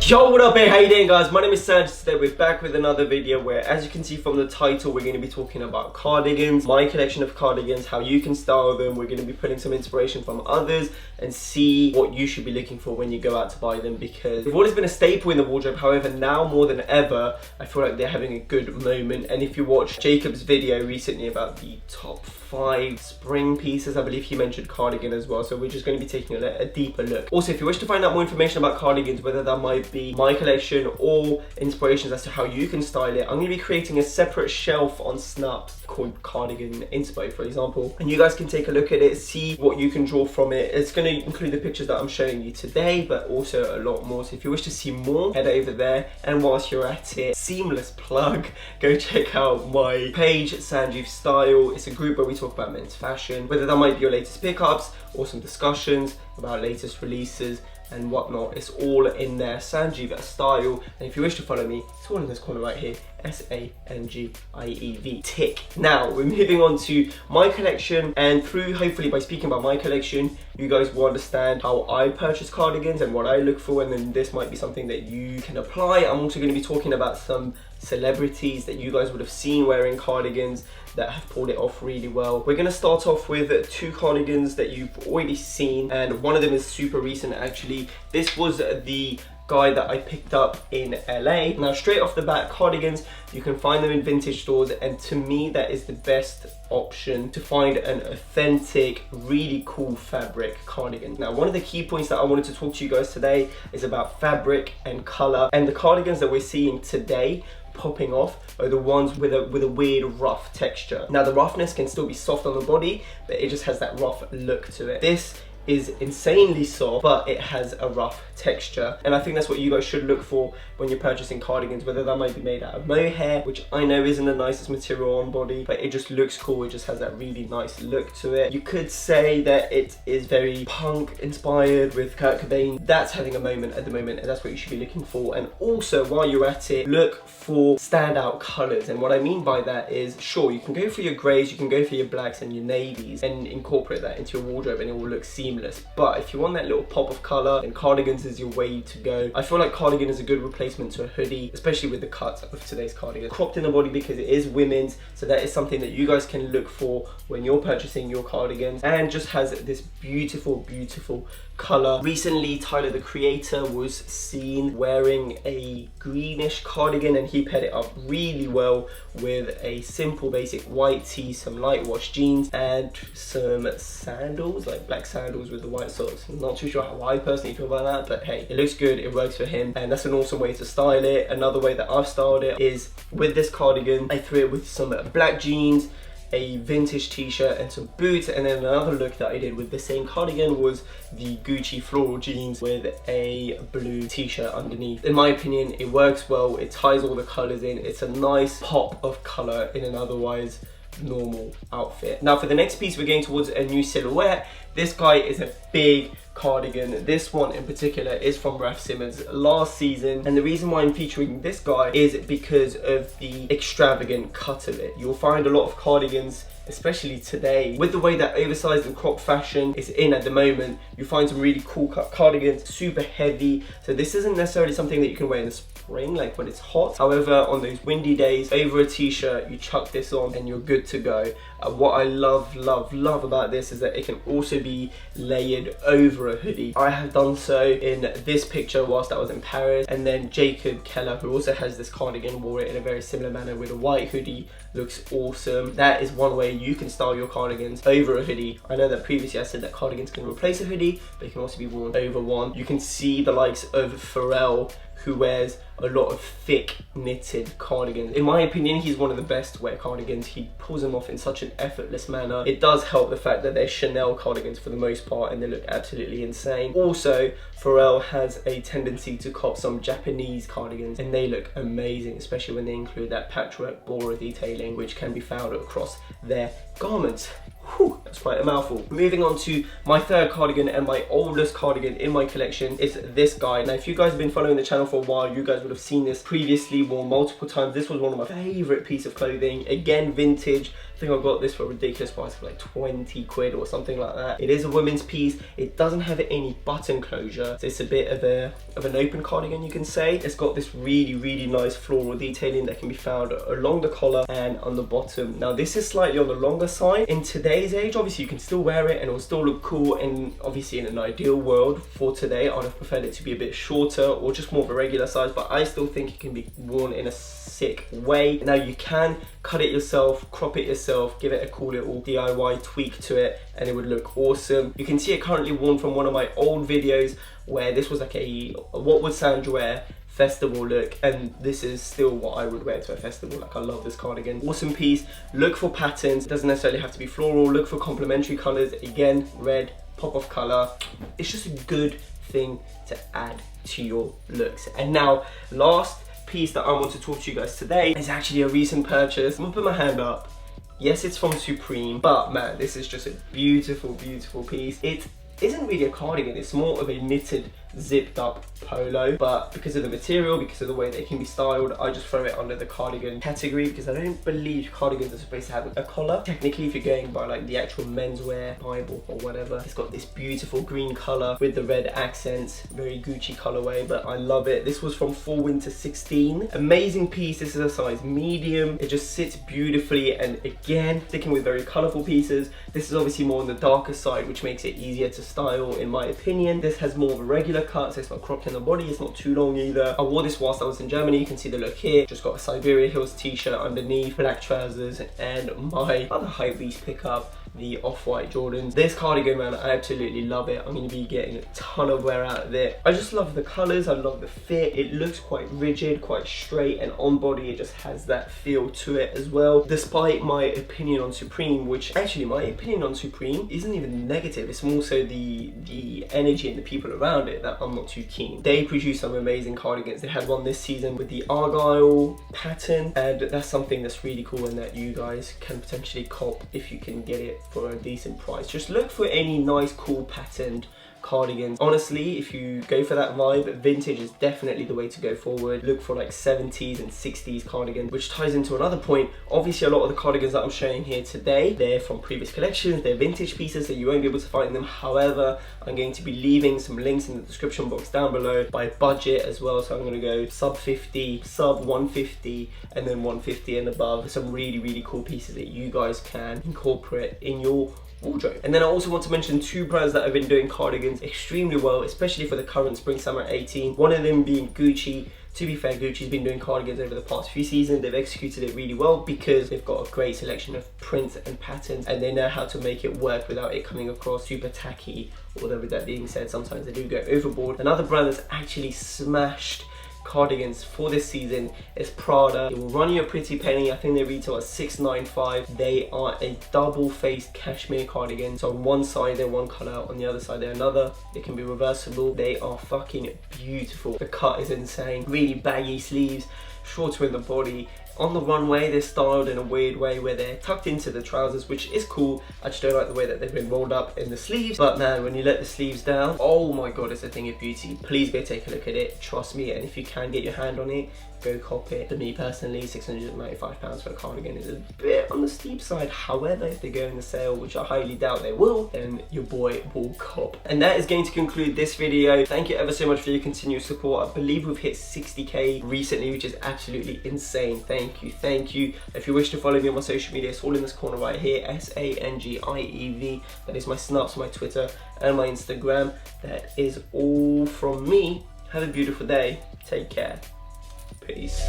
Yo, what up, hey, how you doing, guys? My name is Sangiev. Today we're back with another video where, as you can see from the title, we're going to be talking about cardigans, my collection of cardigans, how you can style them. We're going to be putting some inspiration from others and see what you should be looking for when you go out to buy them, because they've always been a staple in the wardrobe. However, now more than ever, I feel like they're having a good moment. And if you watched Jacob's video recently about the top 5 spring pieces, I believe he mentioned cardigan as well, so we're just going to be taking a deeper look. Also, if you wish to find out more information about cardigans, whether that might be my collection or inspirations as to how you can style it, I'm going to be creating a separate shelf on Snupps called Cardigan Inspo, for example, and you guys can take a look at it, see what you can draw from it. It's going to include the pictures that I'm showing you today, but also a lot more. So if you wish to see more, head over there. And whilst you're at it, seamless plug, go check out my page, Sangiev Style. It's a group where we talk about men's fashion, whether that might be your latest pickups or some discussions about latest releases and whatnot. It's all in there, Sangiev Style. And if you wish to follow me, it's all in this corner right here, Sangiev, tick. Now we're moving on to my collection, and hopefully by speaking about my collection, you guys will understand how I purchase cardigans and what I look for, and then this might be something that you can apply. I'm also going to be talking about some celebrities that you guys would have seen wearing cardigans that have pulled it off really well. We're going to start off with 2 cardigans that you've already seen, and one of them is super recent actually. This was the guy that I picked up in LA. Now straight off the bat, cardigans, you can find them in vintage stores, and to me that is the best option to find an authentic, really cool fabric cardigan. Now one of the key points that I wanted to talk to you guys today is about fabric and color, and the cardigans that we're seeing today popping off are the ones with a weird rough texture. Now the roughness can still be soft on the body, but it just has that rough look to it. This is insanely soft, but it has a rough texture, and I think that's what you guys should look for when you're purchasing cardigans, whether that might be made out of mohair, which I know isn't the nicest material on body, but it just looks cool. It just has that really nice look to it. You could say that it is very punk inspired with Kurt Cobain. That's having a moment at the moment, and that's what you should be looking for. And also, while you're at it, look for standout colors, and what I mean by that is, sure, you can go for your grays, you can go for your blacks and your navies and incorporate that into your wardrobe and it will look seamless. But if you want that little pop of color, then cardigans is your way to go. I feel like cardigan is a good replacement to a hoodie, especially with the cut of today's cardigan. Cropped in the body because it is women's, so that is something that you guys can look for when you're purchasing your cardigans, and just has this beautiful, beautiful color. Recently, Tyler the Creator was seen wearing a greenish cardigan, and he paired it up really well with a simple basic white tee, some light wash jeans, and some sandals, like black sandals with the white socks. I'm not too sure how I personally feel about that, but hey, it looks good, it works for him, and that's an awesome way to style it. Another way that I've styled it is with this cardigan, I threw it with some black jeans, a vintage t-shirt and some boots, and then another look that I did with the same cardigan was the Gucci floral jeans with a blue t-shirt underneath. In my opinion, it works well, it ties all the colors in, it's a nice pop of color in an otherwise normal outfit. Now for the next piece, we're going towards a new silhouette. This guy is a big cardigan. This one in particular is from Raf Simons last season, and the reason why I'm featuring this guy is because of the extravagant cut of it. You'll find a lot of cardigans, especially today, with the way that oversized and crop fashion is in at the moment. You find some really cool cut cardigans, super heavy, so this isn't necessarily something that you can wear in the spring, like when it's hot. However, on those windy days, over a t-shirt, you chuck this on and you're good to go. What I love about this is that it can also be layered over a hoodie. I have done so in this picture whilst I was in Paris, and then Jacob Keller, who also has this cardigan, wore it in a very similar manner with a white hoodie. Looks awesome. That is one way you can style your cardigans, over a hoodie. I know that previously I said that cardigans can replace a hoodie, but it can also be worn over one. You can see the likes of Pharrell, who wears a lot of thick knitted cardigans. In my opinion, he's one of the best to wear cardigans. He pulls them off in such an effortless manner. It does help the fact that they're Chanel cardigans for the most part, and they look absolutely insane. Also, Pharrell has a tendency to cop some Japanese cardigans, and they look amazing, especially when they include that patchwork Bora detailing, which can be found across their garments. Whew. That's quite a mouthful. Moving on to my third cardigan and my oldest cardigan in my collection is this guy. Now, if you guys have been following the channel for a while, you guys would have seen this previously worn multiple times. This was one of my favorite pieces of clothing. Again, vintage. I think I got this for a ridiculous price of like 20 quid or something like that. It is a women's piece. It doesn't have any button closure, so it's a bit of an open cardigan, you can say. It's got this really nice floral detailing that can be found along the collar and on the bottom. Now, this is slightly on the longer side. In today's age, obviously you can still wear it and it will still look cool, and obviously in an ideal world for today, I'd have preferred it to be a bit shorter or just more of a regular size, but I still think it can be worn in a sick way. Now, you can cut it yourself, crop it yourself, give it a cool little DIY tweak to it, and it would look awesome. You can see it currently worn from one of my old videos where this was like a what would Sandra wear festival look, and this is still what I would wear to a festival. Like, I love this cardigan. Awesome piece. Look for patterns. It doesn't necessarily have to be floral. Look for complementary colors. Again, red, pop of color. It's just a good thing to add to your looks. And now, last piece that I want to talk to you guys today is actually a recent purchase. I'm gonna put my hand up. Yes, it's from Supreme, but man, this is just a beautiful piece. It isn't really a cardigan, it's more of a knitted, zipped up polo, but because of the material, because of the way that it can be styled, I just throw it under the cardigan category, because I don't believe cardigans are supposed to have a collar. Technically, if you're going by like the actual menswear Bible or whatever, it's got this beautiful green color with the red accents, very Gucci colorway, but I love it. This was from Fall Winter 16. Amazing piece. This is a size medium. It just sits beautifully, and again, sticking with very colorful pieces. This is obviously more on the darker side, which makes it easier to style in my opinion. This has more of a regular cut, so it's not cropped in the body, it's not too long either. I wore this whilst I was in Germany. You can see the look here. Just got a Siberia Hills t-shirt underneath, black trousers, and my other hypebeast pickup, the off-white Jordans. This cardigan, man, I absolutely love it. I'm going to be getting a ton of wear out of it. I just love the colors, I love the fit. It looks quite rigid, quite straight, and on body it just has that feel to it as well. Despite my opinion on Supreme, which actually my opinion on Supreme isn't even negative, it's more so the energy and the people around it that I'm not too keen. They produce some amazing cardigans. They had one this season with the Argyle pattern, and that's something that's really cool and that you guys can potentially cop if you can get it for a decent price. Just look for any nice, cool patterned cardigans. Honestly, if you go for that vibe, vintage is definitely the way to go forward. Look for like 70s and 60s cardigans, which ties into another point. Obviously, a lot of the cardigans that I'm showing here today, they're from previous collections, they're vintage pieces, so you won't be able to find them. However, I'm going to be leaving some links in the description box down below by budget as well. So I'm going to go sub 50, sub 150, and then 150 and above. Some really cool pieces that you guys can incorporate in your wardrobe. And then I also want to mention two brands that have been doing cardigans extremely well, especially for the current spring summer 18. One of them being Gucci. To be fair, Gucci's been doing cardigans over the past few seasons. They've executed it really well because they've got a great selection of prints and patterns, and they know how to make it work without it coming across super tacky. Although with that being said, sometimes they do go overboard. Another brand that's actually smashed cardigans for this season is Prada. It will run you a pretty penny. I think they retail at $6.95. They are a double-faced cashmere cardigan. So on one side they're one color, on the other side they're another. They can be reversible. They are fucking beautiful. The cut is insane. Really baggy sleeves, shorter in the body. On the runway, they're styled in a weird way where they're tucked into the trousers, which is cool. I just don't like the way that they've been rolled up in the sleeves. But man, when you let the sleeves down, oh my god, it's a thing of beauty. Please go take a look at it, trust me. And if you can get your hand on it, go cop it. For me personally, £695 for a cardigan is a bit on the steep side. However, if they go in the sale, which I highly doubt they will, then your boy will cop. And that is going to conclude this video. Thank you ever so much for your continued support. I believe we've hit 60k recently, which is absolutely insane. Thank you. If you wish to follow me on my social media, it's all in this corner right here, Sangiev. That is my Snupps, my Twitter, and my Instagram. That is all from me. Have a beautiful day. Take care. Peace.